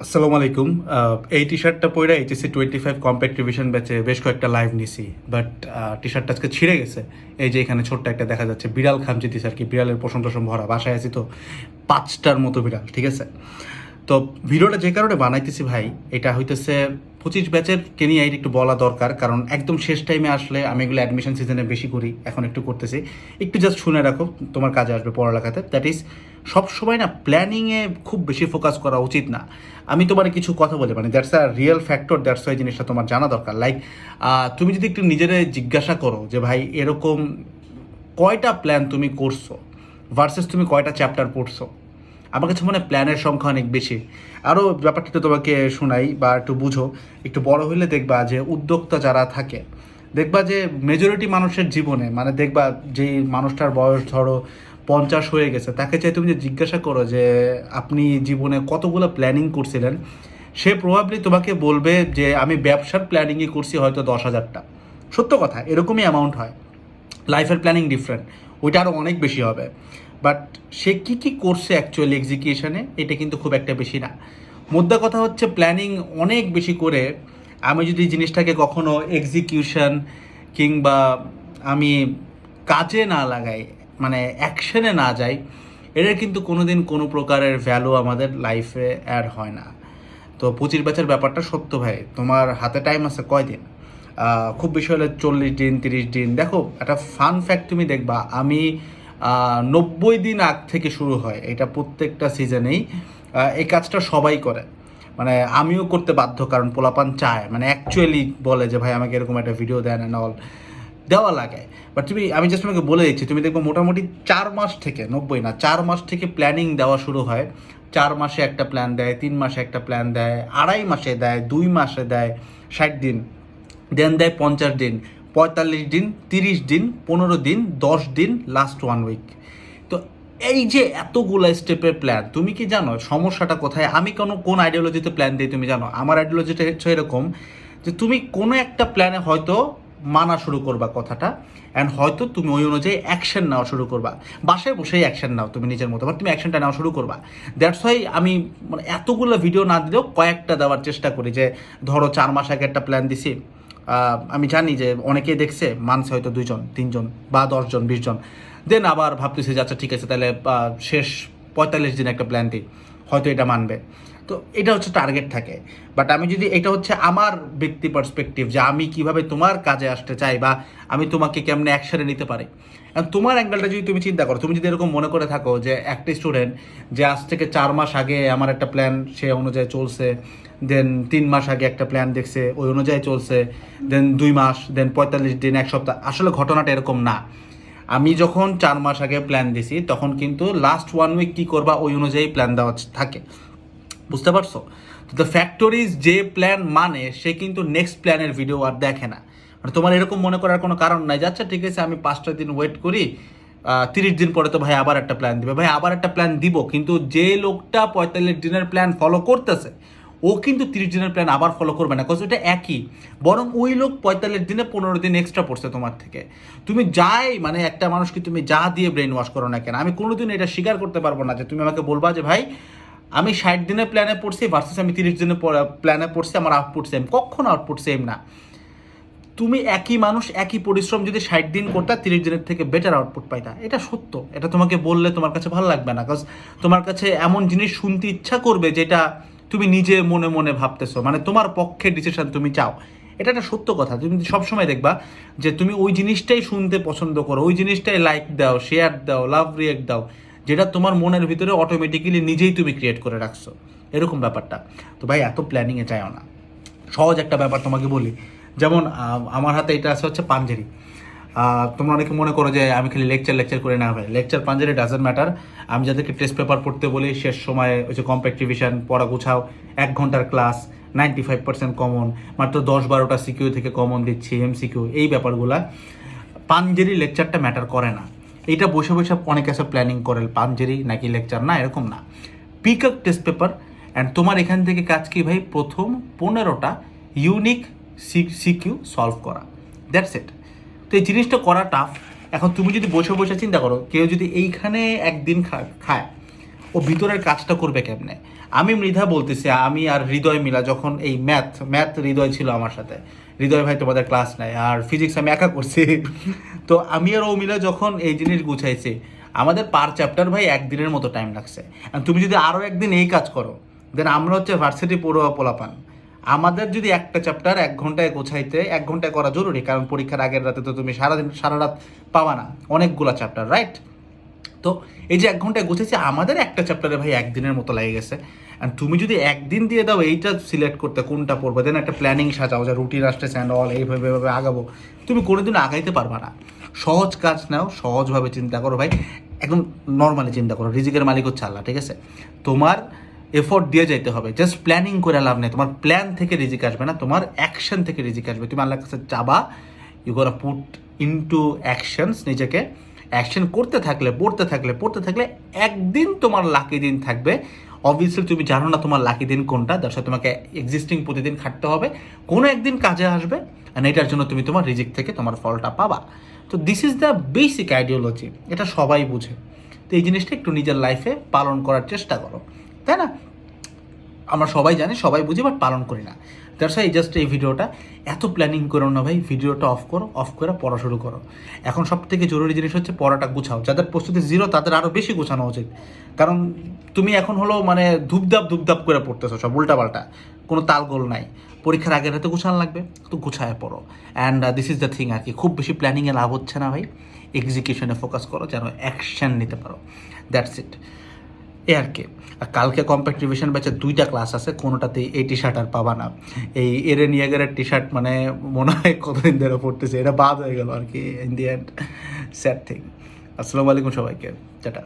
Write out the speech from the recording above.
আসসালামু আলাইকুম। এই টি শার্টটা পইরা এইচএসসি 25 কম্প্যাক্ট রিভিশন ব্যাচে বেশ কয়েকটা লাইভ নিছি। বাট টি শার্টটা আজকে ছিঁড়ে গেছে। এই যে এখানে ছোট্ট একটা দেখা যাচ্ছে বিড়াল খামচে দিছে আরকি। বিড়ালের পশম টশম ভরা। বাসায় আছি তো ৫টার মতো বিড়াল, ঠিক আছে? তো ভিডিওটা যে কারণে বানাইতেছি ভাই, এটা হইতেছে 25 ব্যাচের কে নিয়ে একটু বলা দরকার। কারণ একদম শেষ টাইমে আসলে আমি এগুলো অ্যাডমিশন সিজনে বেশি করি, এখন একটু করতেছি। একটু জাস্ট শুনে রাখো, তোমার কাজে আসবে পড়ালেখাতে। দ্যাট ইজ সবসময় না প্ল্যানিংয়ে খুব বেশি ফোকাস করা উচিত না। আমি তোমার কিছু কথা বলি, মানে that's a real factor, that's why জিনিসটা তোমার জানা দরকার। লাইক তুমি যদি একটু নিজেরে জিজ্ঞাসা করো যে ভাই এরকম কয়টা প্ল্যান তুমি করছো ভার্সেস তুমি কয়টা চ্যাপ্টার পড়ছো, আমার কাছে মনে হয় প্ল্যানের সংখ্যা অনেক বেশি। আরও ব্যাপারটা একটু তোমাকে শোনাই বা একটু বুঝো। একটু বড় হইলে দেখবা যে উদ্যোক্তা যারা থাকে, দেখবা যে মেজরিটি মানুষের জীবনে, মানে দেখবা যে মানুষটার বয়স ধরো 50 হয়ে গেছে, তাকে চাই তুমি যে জিজ্ঞাসা করো যে আপনি জীবনে কতগুলো প্ল্যানিং করছিলেন, সে প্রবাবলি তোমাকে বলবে যে আমি ব্যবসার প্ল্যানিংই করছি হয়তো 10,000টা। সত্য কথা, এরকমই অ্যামাউন্ট হয়। লাইফের প্ল্যানিং ডিফারেন্ট, ওইটা আরও অনেক বেশি হবে। বাট সে কী কী করছে অ্যাকচুয়ালি এক্সিকিউশনে, এটা কিন্তু খুব একটা বেশি না। মোদ্দা কথা হচ্ছে প্ল্যানিং অনেক বেশি করে আমি যদি জিনিসটাকে কখনো এক্সিকিউশন কিংবা আমি কাজে না লাগাই, মানে অ্যাকশনে না যাই, এটার কিন্তু কোনো দিন কোনো প্রকারের ভ্যালু আমাদের লাইফে অ্যাড হয় না। তো 25 ব্যাচের ব্যাপারটা সত্য ভাই, তোমার হাতে টাইম আছে কয়দিন? খুব বেশি হলে 40 দিন 30 দিন। দেখো একটা ফান ফ্যাক্ট তুমি দেখবা, আমি 90 দিন আগ থেকে শুরু হয় এটা প্রত্যেকটা সিজনেই। এই কাজটা সবাই করে, মানে আমিও করতে বাধ্য, কারণ পোলাপান চায়, মানে অ্যাকচুয়ালি বলে যে ভাই আমাকে এরকম একটা ভিডিও দেন অ্যান্ড অল, দেওয়া লাগে। বাট আমি জাস্ট তোমাকে বলে দিচ্ছি, তুমি দেখবো মোটামুটি 4 মাস থেকে, 90 না, 4 মাস থেকে প্ল্যানিং দেওয়া শুরু হয়। 4 মাসে একটা প্ল্যান দেয়, 3 মাসে একটা প্ল্যান দেয়, 2.5 মাসে দেয়, 2 মাসে দেয়, 60 দিন, দেন দেয় 50 দিন, 45 দিন, 30 দিন, 15 দিন, 10 দিন, লাস্ট 1 উইক। তো এই যে এতগুলো স্টেপের প্ল্যান, তুমি কি জানো সমস্যাটা কোথায়? আমি কোন আইডিওলজিতে প্ল্যান দিই তুমি জানো? আমার আইডিওলজিটা হচ্ছে এরকম যে তুমি কোনো একটা প্ল্যানে হয়তো মানা শুরু করবা কথাটা, অ্যান্ড হয়তো তুমি ওই অনুযায়ী অ্যাকশন নেওয়া শুরু করবা। বাসায় বসেই অ্যাকশন নাও তুমি নিজের মতো, বাট তুমি অ্যাকশনটা নেওয়া শুরু করবা। দ্যাটস ওয়াই আমি মানে এতগুলো ভিডিও না দিলেও কয়েকটা দেওয়ার চেষ্টা করি। যে ধরো 4 মাস আগে একটা প্ল্যান দিছি, আমি জানি যে অনেকেই দেখছে, মানছে হয়তো 2 জন 3 জন বা 10 জন 20 জন, দেন আবার ভাবতেছি যে আচ্ছা ঠিক আছে তাহলে শেষ 45 দিন একটা প্ল্যান দিই, হয়তো এটা মানবে। তো এটা হচ্ছে টার্গেট থাকে। বাট আমি যদি, এটা হচ্ছে আমার ব্যক্তি পার্সপেক্টিভ যে আমি কিভাবে তোমার কাজে আসতে চাই বা আমি তোমাকে কেমনে অ্যাকশনে নিতে পারি। এখন তোমার অ্যাঙ্গেলটা যদি তুমি চিন্তা করো, তুমি যদি এরকম মনে করে থাকো যে একটা স্টুডেন্ট যে আজ থেকে 4 মাস আগে আমার একটা প্ল্যান সে অনুযায়ী চলছে, দেন 3 মাস আগে একটা প্ল্যান দেখছে ওই অনুযায়ী চলছে, দেন 2 মাস, দেন 45 দিন, এক সপ্তাহ, আসলে ঘটনাটা এরকম না। আমি যখন 4 মাস আগে প্ল্যান দিছি তখন কিন্তু লাস্ট 1 উইক কী করবা ওই অনুযায়ী প্ল্যান দেওয়া থাকে। বুঝতে পারছো? তো দ্য ফ্যাক্টরিজ যে প্ল্যান মানে সে কিন্তু নেক্সট প্ল্যানের ভিডিও আর দেখে না। মানে তোমার এরকম মনে করার কোনো কারণ নাই যে আচ্ছা ঠিক আছে আমি 5টা দিন ওয়েট করি, 30 দিন পরে তো ভাই আবার একটা প্ল্যান দিবে। ভাই আবার একটা প্ল্যান দিব, কিন্তু যে লোকটা 45 দিনের প্ল্যান ফলো করতেছে ও কিন্তু 30 দিনের প্ল্যান আবার ফলো করবে না, কজ ওটা একই। বরং ওই লোক 45 দিনে 15 দিন এক্সট্রা পড়ছে তোমার থেকে। তুমি যাই, মানে একটা মানুষকে তুমি যা দিয়ে ব্রেন ওয়াশ করো না কেন, আমি কোনোদিন এটা স্বীকার করতে পারবো না যে তুমি আমাকে বলবা যে ভাই আমি 60 দিনের প্ল্যানে পড়ছি ভার্সেস আমি 30 দিনের প্ল্যানে পড়ছি, আমার আউটপুট সেম। কখনো আউটপুট সেম না। তুমি একই মানুষ, একই পরিশ্রম যদি 60 দিন করতে 30 দিনের থেকে বেটার আউটপুট পাইতা, এটা সত্য। এটা তোমাকে বললে তোমার কাছে ভালো লাগবে না, কারণ তোমার কাছে এমন জিনিস শুনতে ইচ্ছা করবে যেটা তুমি নিজে মনে মনে ভাবতেছো, মানে তোমার পক্ষে ডিসিশন তুমি চাও। এটা একটা সত্য কথা। তুমি সবসময় দেখবা যে তুমি ওই জিনিসটাই শুনতে পছন্দ করো, ওই জিনিসটাই লাইক দাও, শেয়ার দাও, লাভ রিয়েক্ট দাও, যেটা তোমার মনের ভিতরে অটোমেটিক্যালি নিজেই তুমি ক্রিয়েট করে রাখছো, এরকম ব্যাপারটা। তো ভাই এত প্ল্যানিংয়ে চাইও না। সহজ একটা ব্যাপার তোমাকে বলি, যেমন আমার হাতে এটা আছে হচ্ছে পাঞ্জেরি। তোমরা অনেকে মনে করো যে আমি খালি লেকচার করে না, ভাই লেকচার পাঞ্জেরি ডাজেন্ট ম্যাটার। আমি যাদেরকে টেস্ট পেপার পড়তে বলি শেষ সময়ে ওই যে কম্প্যাক্ট রিভিশন পড়া গুছাও, 1 ঘন্টার ক্লাস, 95% কমন, মাত্র 10-12টা সিকিউ থেকে কমন দিচ্ছি, এমসিকিউ, এই ব্যাপারগুলা পাঞ্জেরি লেকচারটা ম্যাটার করে না। এইটা বসে বসে অনেকে এসে প্ল্যানিং করে পাঞ্জেরি নাকি লেকচার, না এরকম না। Pick up test paper and তোমার এখান থেকে কাজ কি ভাই, প্রথম 15টা ইউনিক সিকিউ সলভ করা, দ্যাটস ইট। তো এই জিনিসটা করা টাফ। এখন তুমি যদি বসে বসে চিন্তা করো, কেউ যদি এইখানে একদিন খায় ও ভিতরের কাজটা করবে কেমনে? আমি মৃধা বলতেছি, আমি আর হৃদয় মিলা যখন এই ম্যাথ হৃদয় ছিল আমার সাথে, হৃদয় ভাই তোমাদের ক্লাস নেয়, আর ফিজিক্স আমি একা করছি। তো আমি আর ও মিলা যখন এই জিনিস গুছাইছি, আমাদের পার চ্যাপ্টার ভাই একদিনের মতো টাইম লাগছে। আর তুমি যদি আরও একদিন এই কাজ করো, দেন আমরা হচ্ছে ভার্সিটি পড়ুয়া পোলাপান, আমাদের যদি একটা চ্যাপ্টার 1 ঘন্টায় গোছাইতে, 1 ঘন্টায় করা জরুরি, কারণ পরীক্ষার আগের রাতে তো তুমি সারা রাত পাবা না অনেকগুলা চ্যাপ্টার, রাইট? তো এই যে 1 ঘন্টায় গুছেছি, আমাদের একটা চ্যাপ্টারে ভাই একদিনের মতো লেগে গেছে। আর তুমি যদি একদিন দিয়ে দাও এইটা সিলেক্ট করতে কোনটা পড়বে, দেন একটা প্ল্যানিং সাজাও যে রুটিন আসতেছে অ্যান্ড অল, এইভাবে আগাবো, তুমি কোনোদিন আগাইতে পারবা না। সহজ কাজ নাও, সহজভাবে চিন্তা করো ভাই, একদম নর্মালি চিন্তা করো, রিজিকের মালিক হচ্ছে আল্লাহ, ঠিক আছে? তোমার এফোর্ট দিয়ে যেতে হবে, জাস্ট প্ল্যানিং করে লাভ নেই। তোমার প্ল্যান থেকে রিজিক আসবে না, তোমার অ্যাকশন থেকে রিজিক আসবে। তুমি আল্লাহর কাছে চাবা, you gonna put into actions, নিজেকে অ্যাকশন করতে থাকলে, পড়তে থাকলে একদিন তোমার লাকি দিন থাকবে। অবভিয়াসলি তুমি জানো না তোমার লাকি দিন কোনটা, যার সাথে তোমাকে এক্সিস্টিং প্রতিদিন খাটতে হবে, কোনো একদিন কাজে আসবে, আর এটার জন্য তুমি তোমার রিজিক থেকে তোমার ফলটা পাবা। তো this is the basic ideology, এটা সবাই বুঝে। তো এই জিনিসটা একটু নিজের লাইফে পালন করার চেষ্টা করো, তাই না? আমরা সবাই জানি, সবাই বুঝি, বাট পালন করি না। দ্যাটস ওয়াই জাস্ট এই ভিডিওটা, এত প্ল্যানিং করো না ভাই, ভিডিওটা অফ করো, অফ করে পড়া শুরু করো। এখন সব থেকে জরুরি জিনিস হচ্ছে পড়াটা গুছাও। যাদের প্রস্তুতি জিরো তাদের আরও বেশি গোছানো উচিত, কারণ তুমি এখন হলো মানে ধূপধাপ করে পড়তেছো সব উল্টাপাল্টা, কোনো তালগোল নাই। পরীক্ষার আগের রাতে গুছানো লাগবে, তো গুছায় পড়ো। And this is the thing আর কি, খুব বেশি প্ল্যানিংয়ে লাভ হচ্ছে না ভাই, এক্সিকিউশনে ফোকাস করো যেন অ্যাকশন নিতে পারো, দ্যাটস ইট। এ আর কি। আর কালকে কম্প্যাক্ট রিভিশন ব্যাচের 2টা ক্লাস আছে, কোনোটাতেই এই টি শার্ট আর পাবা না। এই এরেন ইয়াগারের টি শার্ট মানে মনে হয় কতদিন ধরে পড়তেছে, এটা বাদ হয়ে গেল আর কি, in the end, sad thing. আসসালামু আলাইকুম সবাইকে, টাটা।